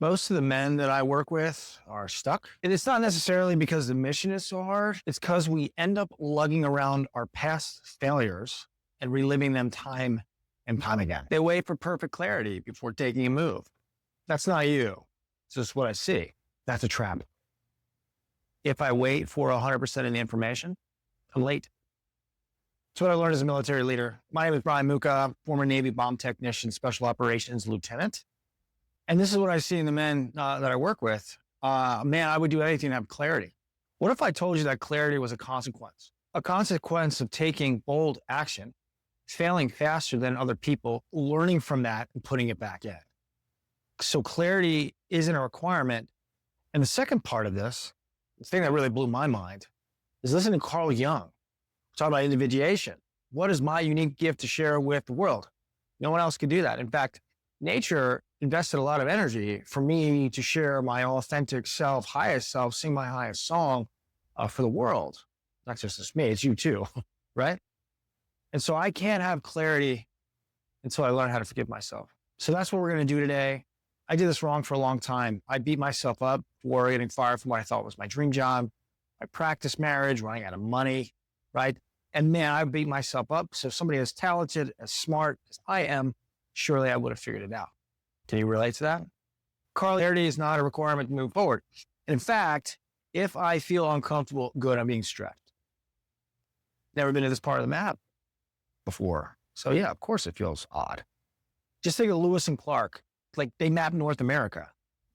Most of the men that I work with are stuck. And it's not necessarily because the mission is so hard. It's because we end up lugging around our past failures and reliving them time and time again. They wait for perfect clarity before taking a move. That's not you. It's just what I see. That's a trap. If I wait for 100% of the information, I'm late. That's what I learned as a military leader. My name is Brian Muka, former Navy bomb technician, special operations lieutenant. And this is what I see in the men that I work with. Man, I would do anything to have clarity. What if I told you that clarity was a consequence? A consequence of taking bold action, failing faster than other people, learning from that and putting it back in. So clarity isn't a requirement. And the second part of this, the thing that really blew my mind, is listening to Carl Jung. Talk about individuation. What is my unique gift to share with the world? No one else could do that. In fact, nature invested a lot of energy for me to share my authentic self, highest self, sing my highest song for the world. Not just me, it's you too, right? And so I can't have clarity until I learn how to forgive myself. So that's what we're going to do today. I did this wrong for a long time. I beat myself up for getting fired from what I thought was my dream job. I practiced marriage, running out of money, right? And man, I beat myself up. So if somebody as talented, as smart as I am, surely I would have figured it out. Can you relate to that? Clarity is not a requirement to move forward. In fact, if I feel uncomfortable, good, I'm being stretched. Never been to this part of the map before. So yeah, of course it feels odd. Just think of Lewis and Clark. Like they mapped North America.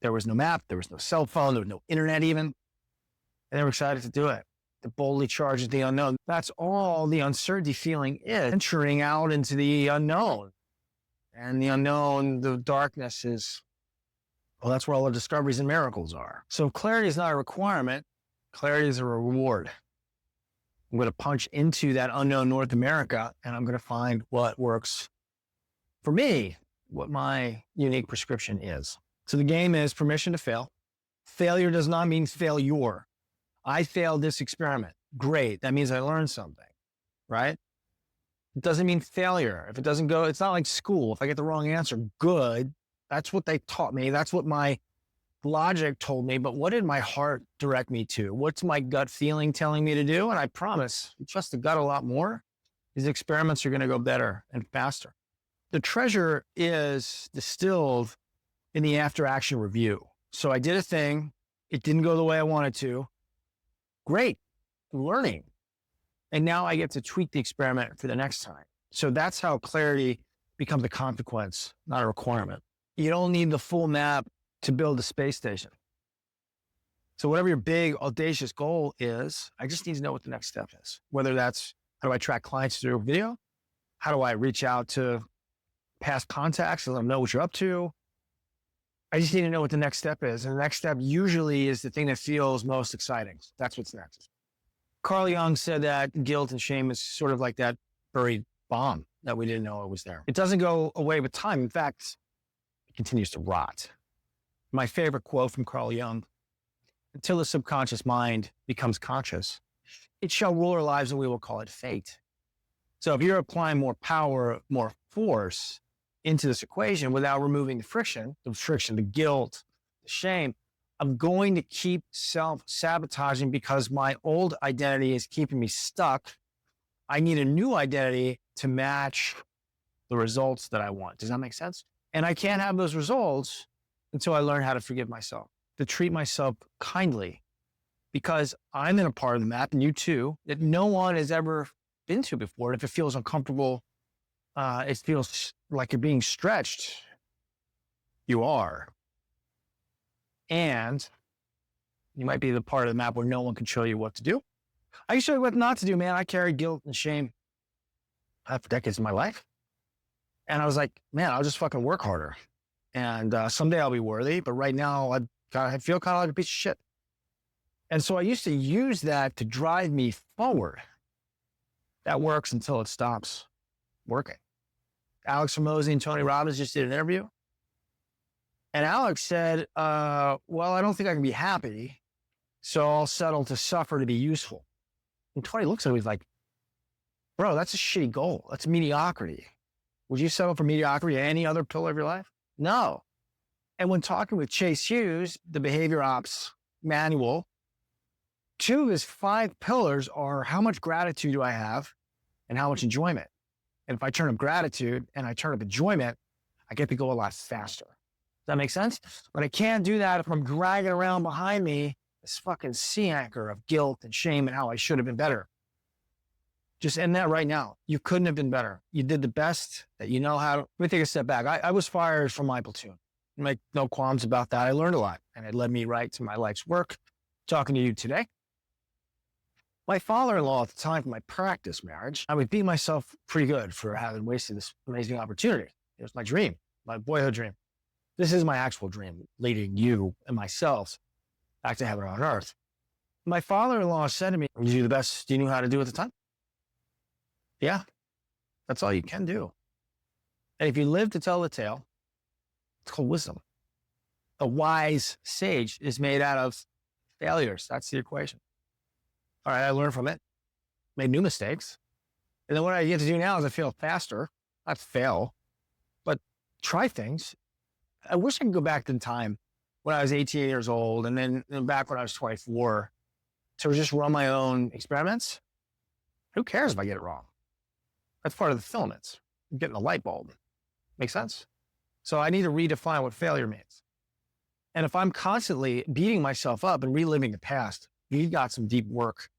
There was no map. There was no cell phone. There was no internet even. And they were excited to do it. To boldly charge at the unknown. That's all the uncertainty feeling is. Venturing out into the unknown. And the unknown, the darkness is, well, that's where all the discoveries and miracles are. So clarity is not a requirement. Clarity is a reward. I'm going to punch into that unknown North America and I'm going to find what works for me, what my unique prescription is. So the game is permission to fail. Failure does not mean failure. I failed this experiment. Great. That means I learned something, right? It doesn't mean failure. If it doesn't go, it's not like school. If I get the wrong answer, good. That's what they taught me. That's what my logic told me. But what did my heart direct me to? What's my gut feeling telling me to do? And I promise, you trust the gut a lot more, these experiments are going to go better and faster. The treasure is distilled in the after action review. So I did a thing. It didn't go the way I wanted to. Great. I'm learning. And now I get to tweak the experiment for the next time. So that's how clarity becomes a consequence, not a requirement. You don't need the full map to build a space station. So whatever your big, audacious goal is, I just need to know what the next step is. Whether that's, how do I track clients through video? How do I reach out to past contacts and let them know what you're up to? I just need to know what the next step is. And the next step usually is the thing that feels most exciting. That's what's next. Carl Jung said that guilt and shame is sort of like that buried bomb that we didn't know it was there. It doesn't go away with time. In fact, it continues to rot. My favorite quote from Carl Jung, until the subconscious mind becomes conscious, it shall rule our lives and we will call it fate. So if you're applying more power, more force into this equation without removing the friction, the guilt, the shame, I'm going to keep self-sabotaging because my old identity is keeping me stuck. I need a new identity to match the results that I want. Does that make sense? And I can't have those results until I learn how to forgive myself, to treat myself kindly, because I'm in a part of the map, and you too, that no one has ever been to before. And if it feels uncomfortable, it feels like you're being stretched, you are. And you might be the part of the map where no one can show you what to do. I can show you what not to do, man. I carried guilt and shame for decades of my life. And I was like, man, I'll just fucking work harder. And someday I'll be worthy. But right now I feel kind of like a piece of shit. And so I used to use that to drive me forward. That works until it stops working. Alex Hormozi and Tony Robbins just did an interview. And Alex said, well, I don't think I can be happy, so I'll settle to suffer to be useful. And Tony looks at him, he's like, bro, that's a shitty goal. That's mediocrity. Would you settle for mediocrity at any other pillar of your life? No. And when talking with Chase Hughes, the behavior ops manual, 2 of his 5 pillars are how much gratitude do I have and how much enjoyment. And if I turn up gratitude and I turn up enjoyment, I get to go a lot faster. Does that make sense? But I can't do that if I'm dragging around behind me this fucking sea anchor of guilt and shame and how I should have been better. Just end that right now. You couldn't have been better. You did the best that you know how to. Let me take a step back. I was fired from my platoon. Make no qualms about that. I learned a lot, and it led me right to my life's work, talking to you today. My father-in-law at the time for my practice marriage, I would beat myself pretty good for having wasted this amazing opportunity. It was my dream, my boyhood dream. This is my actual dream, leading you and myself back to heaven on earth. My father-in-law said to me, "You do the best you knew how to do at the time." Yeah, that's all you can do. And if you live to tell the tale, it's called wisdom. A wise sage is made out of failures. That's the equation. All right, I learned from it, made new mistakes. And then what I get to do now is I fail faster, not fail, but try things. I wish I could go back in time when I was 18 years old and then back when I was 24 to just run my own experiments. Who cares if I get it wrong? That's part of the filaments. I'm getting a light bulb. Make sense? So I need to redefine what failure means. And if I'm constantly beating myself up and reliving the past, you've got some deep work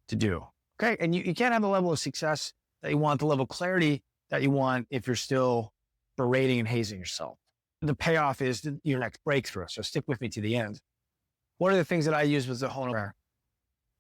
to do. Okay. And you can't have the level of success that you want, the level of clarity that you want if you're still berating and hazing yourself. The payoff is your next breakthrough. So stick with me to the end. One of the things that I use was the whole prayer.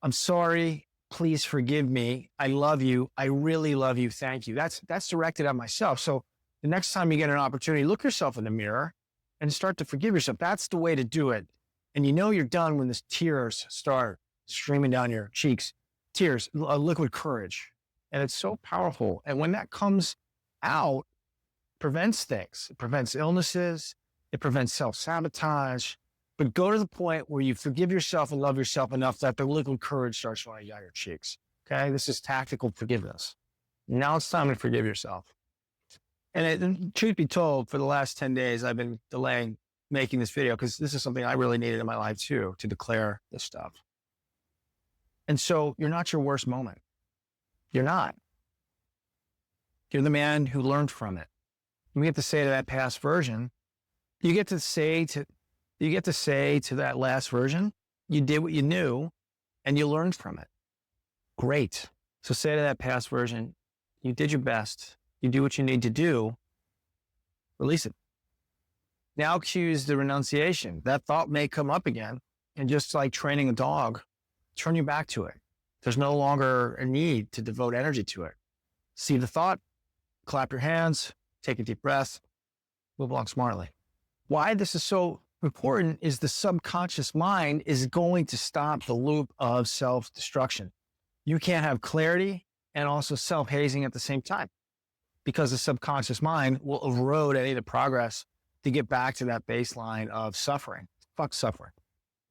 I'm sorry. Please forgive me. I love you. I really love you. Thank you. That's directed at myself. So the next time you get an opportunity, look yourself in the mirror and start to forgive yourself. That's the way to do it. And you know you're done when the tears start streaming down your cheeks. Tears, liquid courage. And it's so powerful. And when that comes out, it prevents things. It prevents illnesses. It prevents self-sabotage. But go to the point where you forgive yourself and love yourself enough that the liquid courage starts running down your cheeks. Okay? This is tactical forgiveness. Now it's time to forgive yourself. And truth be told, for the last 10 days, I've been delaying making this video because this is something I really needed in my life too, to declare this stuff. And so you're not your worst moment. You're not. You're the man who learned from it. You get to say to that past version, you get to say to that last version, you did what you knew and you learned from it. Great. So say to that past version, you did your best. You do what you need to do. Release it. Now choose the renunciation. That thought may come up again. And just like training a dog, turn your back to it. There's no longer a need to devote energy to it. See the thought, clap your hands, take a deep breath, move along smartly. Why this is so important is the subconscious mind is going to stop the loop of self-destruction. You can't have clarity and also self-hazing at the same time because the subconscious mind will erode any of the progress to get back to that baseline of suffering. Fuck suffering.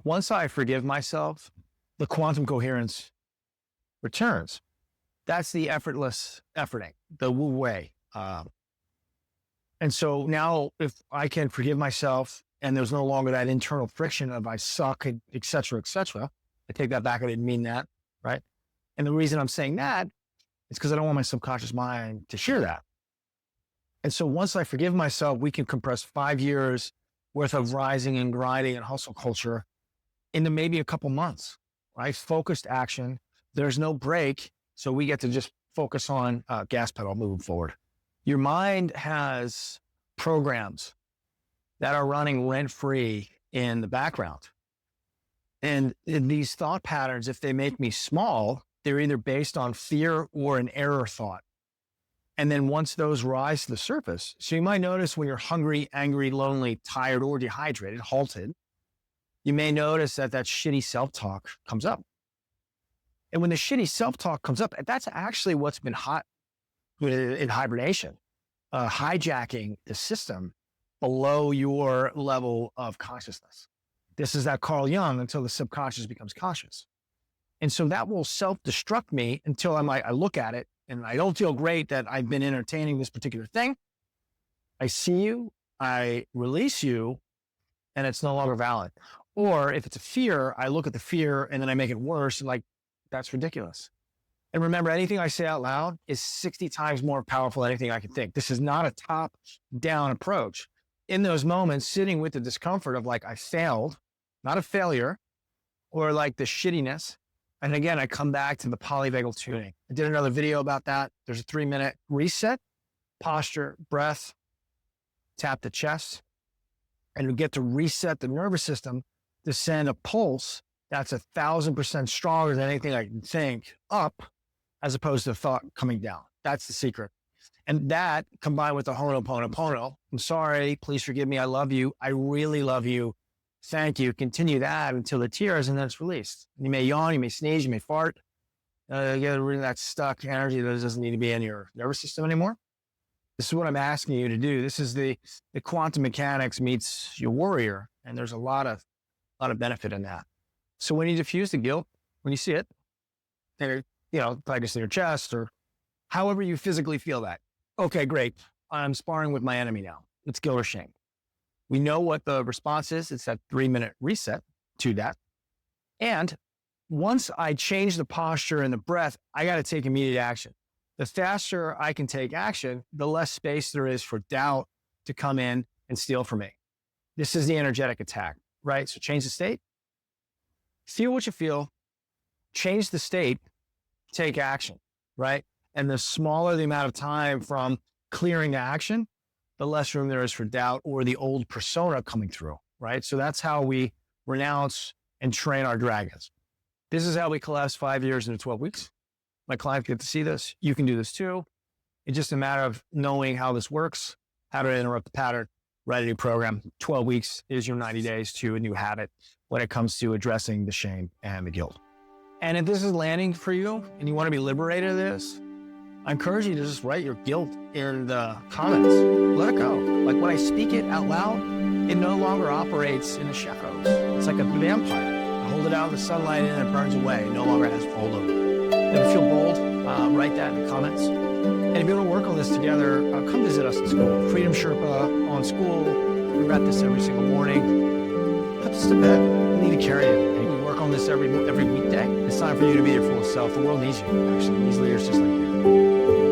Once I forgive myself, the quantum coherence returns. That's the effortless efforting, the Wu Wei. And so now if I can forgive myself and there's no longer that internal friction of I suck, et cetera, I take that back. I didn't mean that, right? And the reason I'm saying that is because I don't want my subconscious mind to hear that. And so once I forgive myself, we can compress 5 years worth of rising and grinding and hustle culture into maybe a couple months, right? Focused action. There's no break. So we get to just focus on gas pedal moving forward. Your mind has programs that are running rent-free in the background. And in these thought patterns, if they make me small, they're either based on fear or an error thought. And then once those rise to the surface, so you might notice when you're hungry, angry, lonely, tired, or dehydrated, halted, you may notice that shitty self-talk comes up. And when the shitty self-talk comes up, that's actually what's been hot in hibernation, hijacking the system below your level of consciousness. This is that Carl Jung until the subconscious becomes conscious. And so that will self-destruct me until I look at it and I don't feel great that I've been entertaining this particular thing. I see you, I release you, and it's no longer valid. Or if it's a fear, I look at the fear and then I make it worse. And like, that's ridiculous. And remember, anything I say out loud is 60 times more powerful than anything I can think. This is not a top-down approach. In those moments, sitting with the discomfort of like, I failed, not a failure, or like the shittiness. And again, I come back to the polyvagal tuning. I did another video about that. There's a 3-minute reset, posture, breath, tap the chest, and we get to reset the nervous system to send a pulse that's 1,000% stronger than anything I can think up, as opposed to thought coming down. That's the secret. And that combined with the Ho'oponopono, I'm sorry, please forgive me, I love you, I really love you, thank you, continue that until the tears, and then it's released. You may yawn, you may sneeze, you may fart, get rid of that stuck energy that doesn't need to be in your nervous system anymore. This is what I'm asking you to do. This is the quantum mechanics meets your warrior, and there's a lot of benefit in that. So when you diffuse the guilt, when you see it, like it's in your chest or however you physically feel that. Okay, great. I'm sparring with my enemy now. It's guilt or shame. We know what the response is. It's that 3-minute reset to that. And once I change the posture and the breath, I got to take immediate action. The faster I can take action, the less space there is for doubt to come in and steal from me. This is the energetic attack, right? So change the state, feel what you feel, change the state, take action, right? And the smaller the amount of time from clearing to action, the less room there is for doubt or the old persona coming through, right? So that's how we renounce and train our dragons. This is how we collapse 5 years into 12 weeks. My clients get to see this. You can do this too. It's just a matter of knowing how this works, how to interrupt the pattern, write a new program. 12 weeks is your 90 days to a new habit when it comes to addressing the shame and the guilt. And if this is landing for you and you want to be liberated of this, I encourage you to just write your guilt in the comments. Let it go. Like when I speak it out loud, it no longer operates in the shadows. It's like a vampire. I hold it out in the sunlight and it burns away. It no longer has hold over it. If you feel bold, write that in the comments. And if you want to work on this together, come visit us at school. Freedom Sherpa on school. We wrap this every single morning. Put this to bed. We need to carry it. We work on this every weekday. It's time for you to be your full self. The world needs you, actually. These leaders just like you.